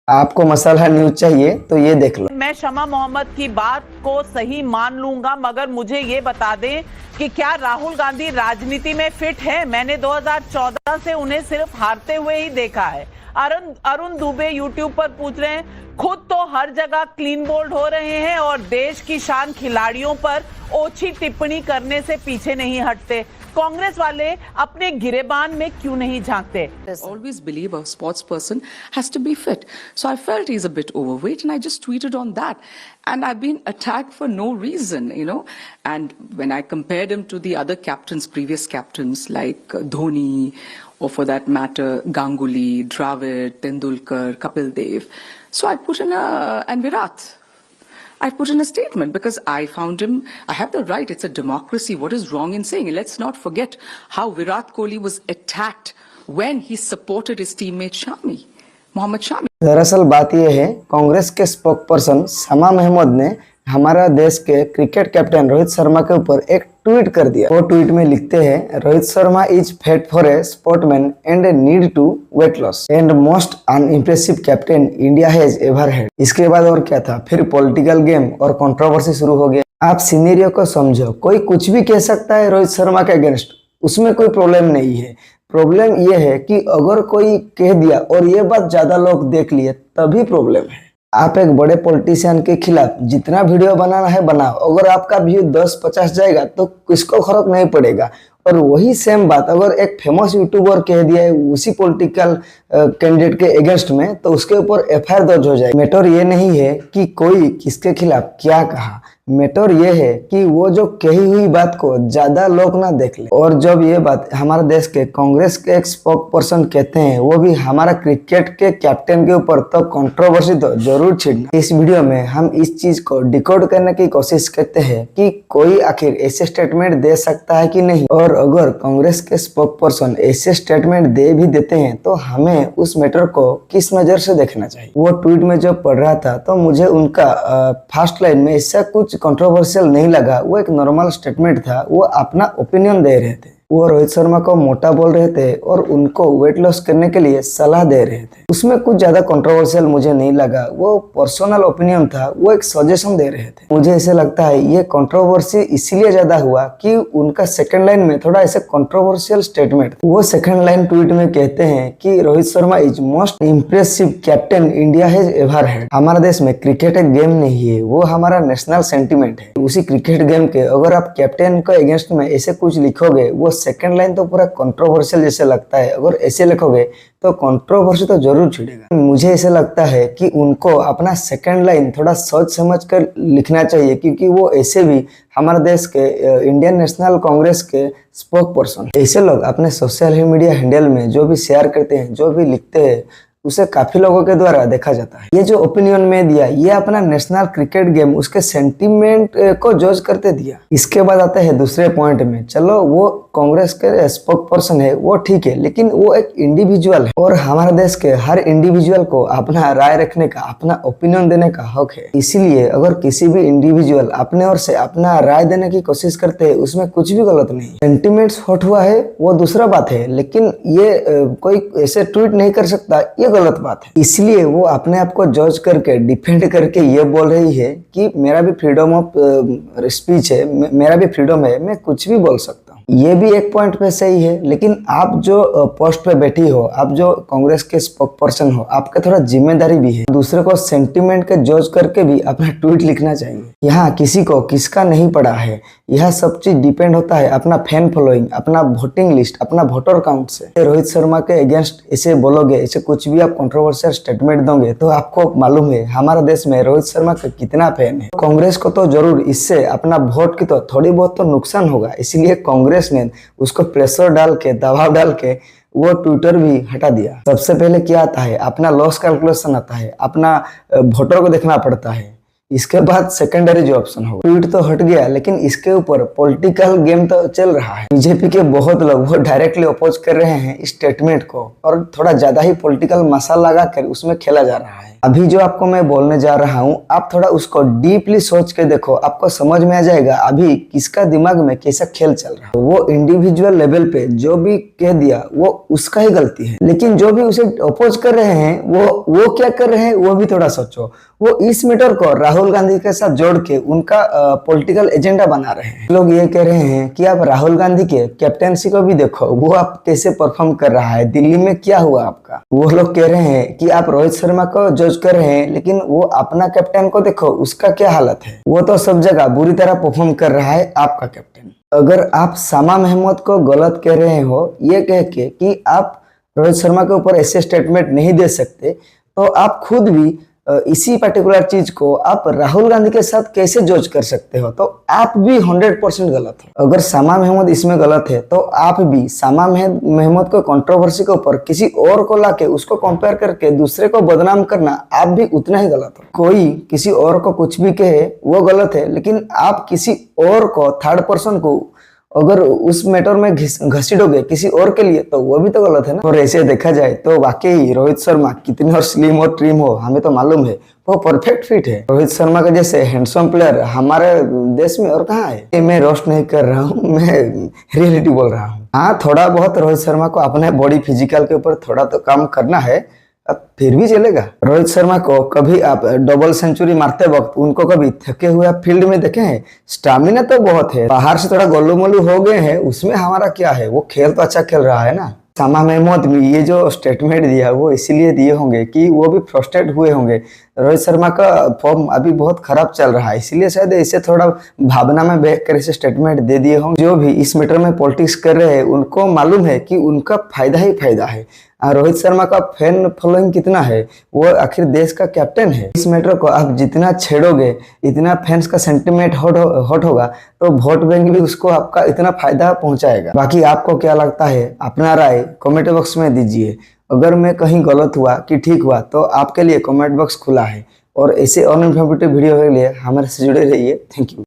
आपको मसाला न्यूज चाहिए तो ये देख लो। मैं शमा मोहम्मद की बात को सही मान लूंगा, मगर मुझे ये बता दें कि क्या राहुल गांधी राजनीति में फिट है? मैंने 2014 से उन्हें सिर्फ हारते हुए ही देखा है। अरुण दुबे यूट्यूब पर पूछ रहे हैं, खुद तो हर जगह क्लीन बोल्ड हो रहे हैं और देश की शान खिलाड़ियों पर ओछी टिप्पणी करने से पीछे नहीं हटते। कांग्रेस वाले अपने गिरेबान में क्यों नहीं झांकते? Always believe a sports person has to be fit. So I felt he's a bit overweight and I just tweeted on that. And I've been attacked for no reason, you know. And when I compared him to the other captains, previous captains like Dhoni, or for that matter, Ganguly, Dravid, Tendulkar, Kapil Dev. So I put in and Virat. I put in a statement because I found him, I have the right, it's a democracy. What is wrong in saying? Let's not forget how Virat Kohli was attacked when he supported his teammate Shami, Mohammad Shami. दरअसल बात यह है, कांग्रेस के spoke person शमा महमूद ने हमारा देश के cricket captain Rohit Sharma के ऊपर एक ट्वीट कर दिया। वो ट्वीट में लिखते हैं, Rohit Sharma is fit for a sportsman and need to weight loss and most unimpressive captain India has ever had. इसके बाद और क्या था, फिर पॉलिटिकल गेम और कंट्रोवर्सी शुरू हो गया। आप सिनेरियो को समझो, कोई कुछ भी कह सकता है रोहित शर्मा के अगेंस्ट, उसमें कोई प्रॉब्लम नहीं है। प्रॉब्लम ये है कि अगर कोई कह दिया और ये बात ज्यादा लोग देख लिए तभी प्रॉब्लम है। आप एक बड़े पॉलिटिशियन के खिलाफ जितना वीडियो बनाना है बनाओ, अगर आपका व्यू 10-50 जाएगा तो किसको फर्क नहीं पड़ेगा। और वही सेम बात अगर एक फेमस यूट्यूबर कह दिया है उसी पॉलिटिकल कैंडिडेट के अगेंस्ट में, तो उसके ऊपर एफआईआर दर्ज हो जाएगी। मैटर ये नहीं है कि कोई किसके खिलाफ क्या कहा, मैटर ये है कि वो जो कही हुई बात को ज्यादा लोग ना देख ले। और जब ये बात हमारे देश के कांग्रेस के एक स्पोक पर्सन कहते हैं, वो भी हमारा क्रिकेट के कैप्टन के ऊपर, तो कंट्रोवर्सी तो जरूर छिड़ना। इस वीडियो में हम इस चीज को डिकोड करने की कोशिश करते हैं कि कोई आखिर ऐसे स्टेटमेंट दे सकता है कि नहीं, और अगर कांग्रेस के स्पोक पर्सन ऐसे स्टेटमेंट दे भी देते हैं तो हमें उस मैटर को किस नजर से देखना चाहिए। वो ट्वीट में जब पढ़ रहा था तो मुझे उनका फर्स्ट लाइन में ऐसा कुछ कंट्रोवर्शियल नहीं लगा। वो एक नॉर्मल स्टेटमेंट था, वो अपना ओपिनियन दे रहे थे। वो रोहित शर्मा को मोटा बोल रहे थे और उनको वेट लॉस करने के लिए सलाह दे रहे थे। उसमें कुछ ज्यादा कंट्रोवर्शियल मुझे नहीं लगा, वो पर्सनल ओपिनियन था, वो एक सजेशन दे रहे थे। मुझे ऐसे लगता है ये कंट्रोवर्सी इसीलिए ज्यादा हुआ कि उनका सेकंड लाइन में थोड़ा ऐसे कंट्रोवर्शियल स्टेटमेंट। वो सेकंड लाइन ट्वीट में कहते हैं कि Rohit Sharma is most impressive captain India has ever had. हमारे देश में क्रिकेट एक गेम नहीं है, वो हमारा नेशनल सेंटिमेंट है। उसी क्रिकेट गेम के अगर आप कैप्टन के अगेंस्ट में ऐसे कुछ लिखोगे, वो सेकंड लाइन तो पूरा कंट्रोवर्शियल जैसे लगता है। अगर ऐसे लिखोगे तो कंट्रोवर्सी तो जरूर छिड़ेगा। मुझे ऐसे लगता है कि उनको अपना सेकंड लाइन थोड़ा सोच समझ कर लिखना चाहिए, क्योंकि वो ऐसे भी हमारे देश के इंडियन नेशनल कांग्रेस के स्पोक पर्सन। ऐसे लोग अपने सोशल मीडिया हैंडल में जो भी शेयर करते हैं, जो भी लिखते हैं, उसे काफी लोगों के द्वारा देखा जाता है। ये जो ओपिनियन में दिया, ये अपना नेशनल क्रिकेट गेम, उसके सेंटीमेंट को जज करते दिया। इसके बाद आते हैं दूसरे पॉइंट में। चलो वो कांग्रेस के स्पोक पर्सन है, वो ठीक है, लेकिन वो एक इंडिविजुअल है और हमारे देश के हर इंडिविजुअल को अपना राय रखने का, अपना ओपिनियन देने का हक है। इसीलिए अगर किसी भी इंडिविजुअल अपने ओर से अपना राय देने की कोशिश करते हैं, उसमें कुछ भी गलत नहीं। सेंटिमेंट्स हॉट हुआ है वो दूसरा बात है, लेकिन ये कोई ऐसे ट्वीट नहीं कर सकता, ये गलत बात है। इसलिए वो अपने आप को जज करके, डिफेंड करके ये बोल रही है कि मेरा भी फ्रीडम ऑफ स्पीच है, मेरा भी फ्रीडम है, मैं कुछ भी बोल सकता हूँ। ये भी एक पॉइंट पे सही है, लेकिन आप जो पोस्ट पे बैठी हो, आप जो कांग्रेस के स्पोक पर्सन हो, आपका थोड़ा जिम्मेदारी भी है दूसरे को सेंटिमेंट के जज करके भी अपना ट्वीट लिखना चाहिए। यहाँ किसी को किसका नहीं पड़ा है, यह सब चीज डिपेंड होता है अपना फैन फॉलोइंग, अपना वोटिंग लिस्ट, अपना वोटर काउंट से। रोहित शर्मा के अगेंस्ट ऐसे बोलोगे, ऐसे कुछ भी आप कंट्रोवर्शियल स्टेटमेंट दोगे, तो आपको मालूम है हमारे देश में रोहित शर्मा का कितना फैन है। कांग्रेस को तो जरूर इससे अपना वोट की तो थोड़ी बहुत तो नुकसान होगा, इसीलिए कांग्रेस ने उसको प्रेशर डाल के, दबाव डाल के वो ट्विटर भी हटा दिया। सबसे पहले क्या आता है, अपना लॉस कैलकुलेशन आता है, अपना वोटर को देखना पड़ता है। इसके बाद सेकेंडरी जो ऑप्शन होगा। ट्वीट तो हट गया, लेकिन इसके ऊपर पॉलिटिकल गेम तो चल रहा है। बीजेपी के बहुत लोग वो डायरेक्टली अपोज कर रहे हैं इस स्टेटमेंट को, और थोड़ा ज्यादा ही पॉलिटिकल मसाला लगाकर उसमें खेला जा रहा है। अभी जो आपको मैं बोलने जा रहा हूँ, आप थोड़ा उसको डीपली सोच के देखो, आपको समझ में आ जाएगा अभी किसका दिमाग में कैसा खेल चल रहा है। वो इंडिविजुअल लेवल पे जो भी कह दिया वो उसका ही गलती है, लेकिन जो भी उसे अपोज कर रहे हैं वो क्या कर रहे हैं वो भी थोड़ा सोचो। वो इस मैटर को राहुल गांधी के साथ जोड़ के उनका पॉलिटिकल एजेंडा बना रहे हैं। लोग ये कह रहे हैं कि आप राहुल गांधी के कैप्टेंसी को भी देखो, वो आप कैसे परफॉर्म कर रहा है, दिल्ली में क्या हुआ आपका। वो लोग कह रहे हैं कि आप रोहित शर्मा को जज कर रहे हैं, लेकिन वो अपना कैप्टन को देखो, उसका क्या हालत है। वो तो सब जगह बुरी तरह परफॉर्म कर रहा है आपका कैप्टन। अगर आप सामा महमूद को गलत कह रहे हो ये कह के कि आप रोहित शर्मा के ऊपर ऐसे स्टेटमेंट नहीं दे सकते, तो आप खुद भी इसी पर्टिकुलर चीज को आप राहुल गांधी के साथ कैसे जज कर सकते हो। तो आप भी 100% गलत हो। अगर सामा महमूद इसमें गलत है, तो आप भी सामा महमूद को कंट्रोवर्सी के ऊपर किसी और को लाके उसको कंपेयर करके दूसरे को बदनाम करना, आप भी उतना ही गलत हो। कोई किसी और को कुछ भी कहे वो गलत है, लेकिन आप किसी और को, थर्ड पर्सन को अगर उस मैटर में घसीटोगे किसी और के लिए, तो वो भी तो गलत है ना। और ऐसे देखा जाए तो वाकई रोहित शर्मा कितने और स्लिम और ट्रिम हो, हमें तो मालूम है वो परफेक्ट फिट है। रोहित शर्मा का जैसे हैंडसम प्लेयर हमारे देश में और कहाँ है। ये मैं रोस्ट नहीं कर रहा हूँ, मैं रियलिटी बोल रहा हूँ। हाँ, थोड़ा बहुत रोहित शर्मा को अपने बॉडी फिजिकल के ऊपर थोड़ा तो काम करना है, अब फिर भी चलेगा। रोहित शर्मा को कभी आप डबल सेंचुरी मारते वक्त उनको कभी थके हुए आप फील्ड में देखे हैं? स्टामिना तो बहुत है, बाहर से थोड़ा गोलू मोलू हो गए हैं, उसमें हमारा क्या है, वो खेल तो अच्छा खेल रहा है ना। सामा महमूद भी ये जो स्टेटमेंट दिया वो इसीलिए दिए होंगे कि वो भी फ्रस्ट्रेट हुए होंगे। रोहित शर्मा का फॉर्म अभी बहुत खराब चल रहा है, इसीलिए शायद इसे थोड़ा भावना में बह कर इसे स्टेटमेंट दे दिए होंगे। जो भी इस मैटर में पॉलिटिक्स कर रहे हैं उनको मालूम है कि उनका फायदा ही फायदा है। रोहित शर्मा का फैन फॉलोइंग कितना है, वो आखिर देश का कैप्टन है। इस मैटर को आप जितना छेड़ोगे, इतना फैंस का सेंटिमेंट हॉट होगा, तो वोट बैंक भी उसको आपका इतना फायदा पहुंचाएगा। बाकी आपको क्या लगता है, अपना राय कमेंट बॉक्स में दीजिए। अगर मैं कहीं गलत हुआ कि ठीक हुआ, तो आपके लिए कमेंट बॉक्स खुला है। और ऐसे और इन्फॉर्मेटिव वीडियो के लिए हमारे से जुड़े रहिए। Thank you.